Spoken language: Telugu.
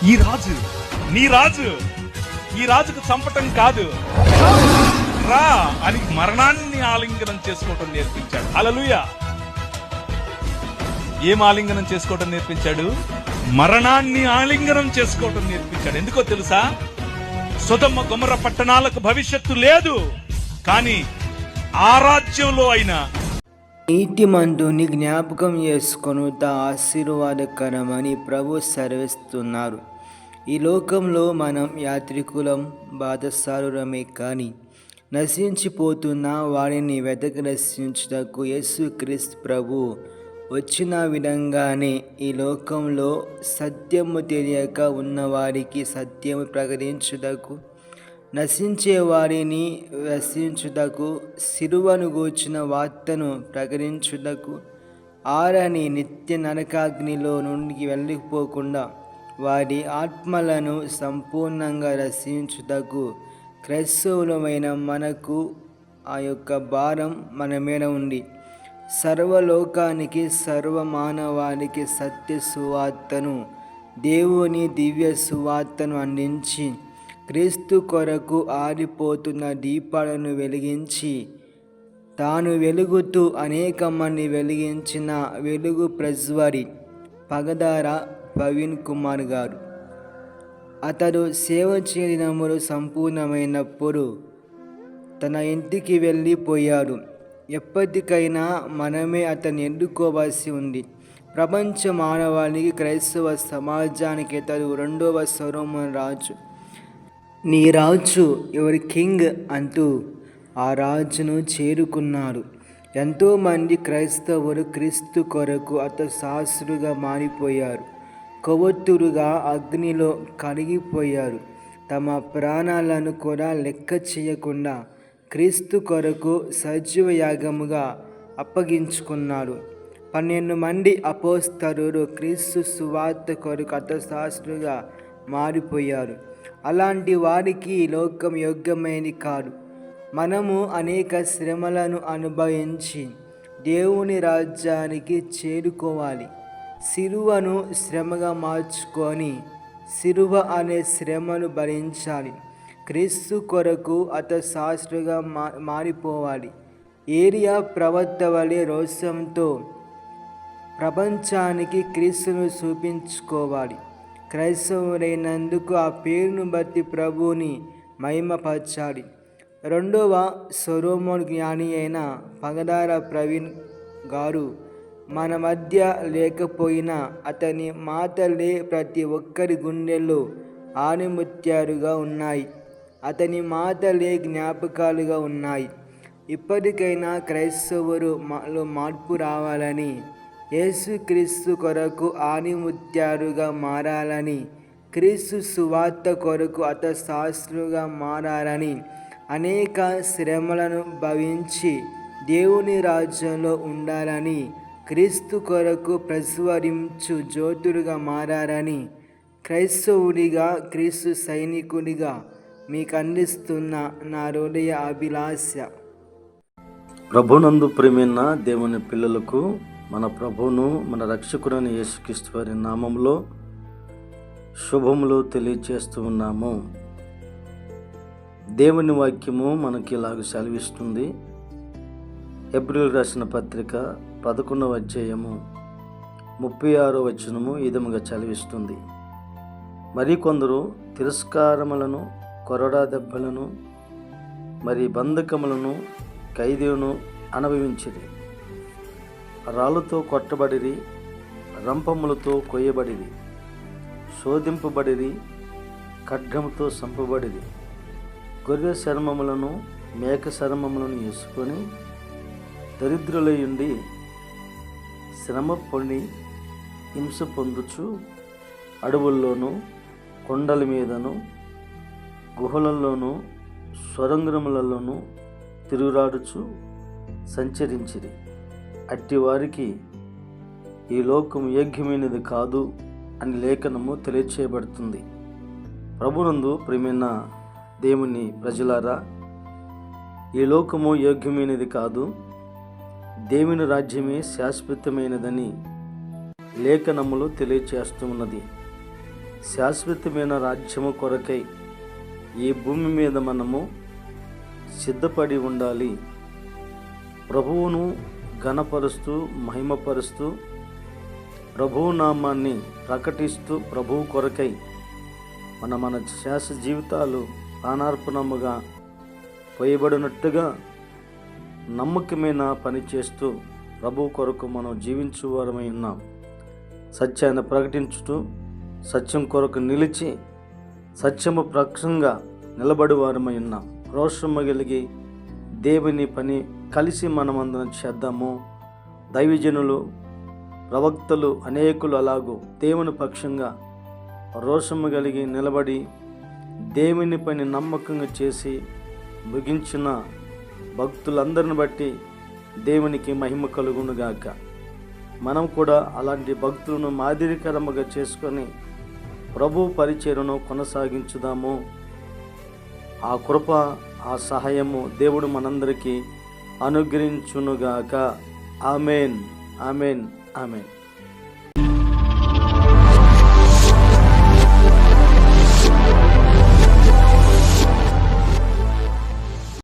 ఈ రాజు నీ రాజు, ఈ రాజుకు చంపటం కాదు, రా అని మరణాన్ని ఆలింగనం చేసుకోవటం నేర్పించాడు. హల్లెలూయా. ఏం ఆలింగనం చేసుకోవటం నేర్పించాడు? మరణాన్ని ఆలింగనం చేసుకోవటం నేర్పించాడు. ఎందుకో తెలుసా? సొదొమ గొమొర్ర పట్టణాలకు భవిష్యత్తు లేదు, కానీ ఆ రాజ్యంలో అయినా నీతిమంతుని జ్ఞాపకం చేసుకొనుట ఆశీర్వాదకరమని ప్రభు సెలవిస్తున్నారు. ఈ లోకంలో మనం యాత్రికులం, బాధసారులమే కానీ నశించిపోతున్న వారిని వెతకి రక్షించుటకు యేసుక్రీస్తు ప్రభు వచ్చిన విధంగానే ఈ లోకంలో సత్యము తెలియక ఉన్నవారికి సత్యము ప్రకటించుటకు, నశించే వారిని రక్షించుటకు, సిలువను గూర్చిన వార్తను ప్రకటించుటకు, ఆరని నిత్య నరకాగ్నిలో నుండి వెళ్ళిపోకుండా వారి ఆత్మలను సంపూర్ణంగా రక్షించుటకు క్రైస్తవులమైన మనకు ఆ యొక్క భారం మన మీద ఉంది. సర్వలోకానికి, సర్వమానవానికి సత్య సువార్తను, దేవుని దివ్య సువార్తను అందించి క్రీస్తు కొరకు ఆరిపోతున్న దీపాలను వెలిగించి తాను వెలుగుతూ అనేక మంది వెలిగించిన వెలుగు ప్రజ్వరి పగదార ప్రవీణ్ కుమార్ గారు. అతడు సేవ చేయడములు సంపూర్ణమైనప్పుడు తన ఇంటికి వెళ్ళిపోయాడు. ఎప్పటికైనా మనమే అతన్ని ఎన్నుకోవాల్సి ఉంది. ప్రపంచ మానవాళికి, క్రైస్తవ సమాజానికి అతడు రెండవ సొలొమోను రాజు. నీ రాజు, ఎవరి కింగ్ అంటూ ఆ రాజును చేరుకున్నాడు. ఎంతోమంది క్రైస్తవులు క్రీస్తు కొరకు హతసాక్షులుగా మారిపోయారు. కొవ్వొత్తులుగా అగ్నిలో కరిగిపోయారు. తమ ప్రాణాలను కూడా లెక్క చేయకుండా క్రీస్తు కొరకు సజీవ యాగముగా అప్పగించుకున్నారు. 12 మంది అపోస్తలులు క్రీస్తు సువార్త కొరకు హతసాక్షులుగా మారిపోయారు. అలాంటి వారికి ఈ లోకం యోగ్యమైనది కాదు. మనము అనేక శ్రమలను అనుభవించి దేవుని రాజ్యానికి చేరుకోవాలి. సిలువను శ్రమగా మార్చుకొని సిలువ అనే శ్రమను భరించాలి. క్రీస్తు కొరకు హతసాక్షులుగా మారిపోవాలి. ఏలియా ప్రవక్త వలె రోషంతో ప్రపంచానికి క్రీస్తును చూపించుకోవాలి. క్రైస్తవులైనందుకు ఆ పేరును బట్టి ప్రభువుని మహిమపరచాలి. రెండవ సొలొమోను జ్ఞాని అయిన పగదార ప్రవీణ్ గారు మన మధ్య లేకపోయినా అతని మాటలే ప్రతి ఒక్కరి గుండెల్లో ఆణిముత్యాలుగా ఉన్నాయి. అతని మాటలే జ్ఞాపకాలుగా ఉన్నాయి. ఇప్పటికైనా క్రైస్తవులు మార్పు రావాలని, యేసుక్రీస్తు కొరకు ఆణిముత్యాలుగా మారాలని, క్రీస్తు సువార్త కొరకు హతసాక్షులుగా మారాలని, అనేక శ్రమలను భవించి దేవుని రాజ్యంలో ఉండాలని, క్రీస్తు కొరకు ప్రజ్వరించు జ్యోతులుగా మారాలని క్రైస్తవుడిగా, క్రీస్తు సైనికుడిగా మీకు అందిస్తున్న నా హృదయ అభిలాష. ప్రభునందు ప్రియమైన దేవుని పిల్లలకు మన ప్రభువును, మన రక్షకుడైన యేసుక్రీస్తు వారి నామములో శుభములు తెలియజేస్తూ ఉన్నాము. దేవుని వాక్యము మనకి ఇలాగ సెలవిస్తుంది. హెబ్రీయులకు రాసిన పత్రిక 11వ అధ్యాయము 36వ వచనము ఈ విధముగా సెలవిస్తుంది. మరికొందరు తిరస్కారములను, కొరడా దెబ్బలను, మరి బంధకములను, ఖైదును అనుభవించిరి. రాళ్ళతో కొట్టబడిరి, రంపములతో కొయ్యబడిరి, శోధింపబడిరి, ఖడ్గముతో చంపబడిరి. గొర్రె చర్మములను, మేక చర్మములను వేసుకొని దరిద్రులయుండి శ్రమ పొంది హింస పొందుచు అడవుల్లోనూ, కొండల మీదను, గుహలలోనూ, స్వరంగములలోనూ తిరుగులాడుచు సంచరించిరి. అట్టి వారికి ఈ లోకం యోగ్యమైనది కాదు అని లేఖనము తెలియచేయబడుతుంది. ప్రభునందు ప్రియమైన దేవుని ప్రజలారా, ఈ లోకము యోగ్యమైనది కాదు, దేవుని రాజ్యమే శాశ్వతమైనదని లేఖనములు తెలియచేస్తూ ఉన్నది. శాశ్వతమైన రాజ్యము కొరకై ఈ భూమి మీద మనము సిద్ధపడి ఉండాలి. ప్రభువును ఘనపరుస్తూ మహిమపరుస్తూ ప్రభువు నామాన్ని ప్రకటిస్తూ ప్రభువు కొరకై మన శాశ్వత జీవితాలు ప్రాణార్పణముగా పోయబడినట్టుగా నమ్మకమైన పని చేస్తూ ప్రభు కొరకు మనం జీవించువారమై ఉన్నాం. సత్యాన్ని ప్రకటించుతూ సత్యం కొరకు నిలిచి సత్యము పక్షంగా నిలబడి వారమై ఉన్నాం. రోషము కలిగి దేవుని పని కలిసి మనమందరం చేద్దాము. దైవజనులు ప్రవక్తలు అనేకులు అలాగూ దేవుని పక్షంగా రోషము కలిగి నిలబడి దేవుని పని నమ్మకంగా చేసి ముగించిన భక్తులందరిని బట్టి దేవునికి మహిమ కలుగునుగాక. మనం కూడా అలాంటి భక్తులను మాదిరికరముగా చేసుకొని ప్రభు పరిచర్యను కొనసాగించుదాము. ఆ కృప ఆ సహాయము దేవుడు మనందరికీ అనుగ్రహించునుగాక. Amen, amen, amen.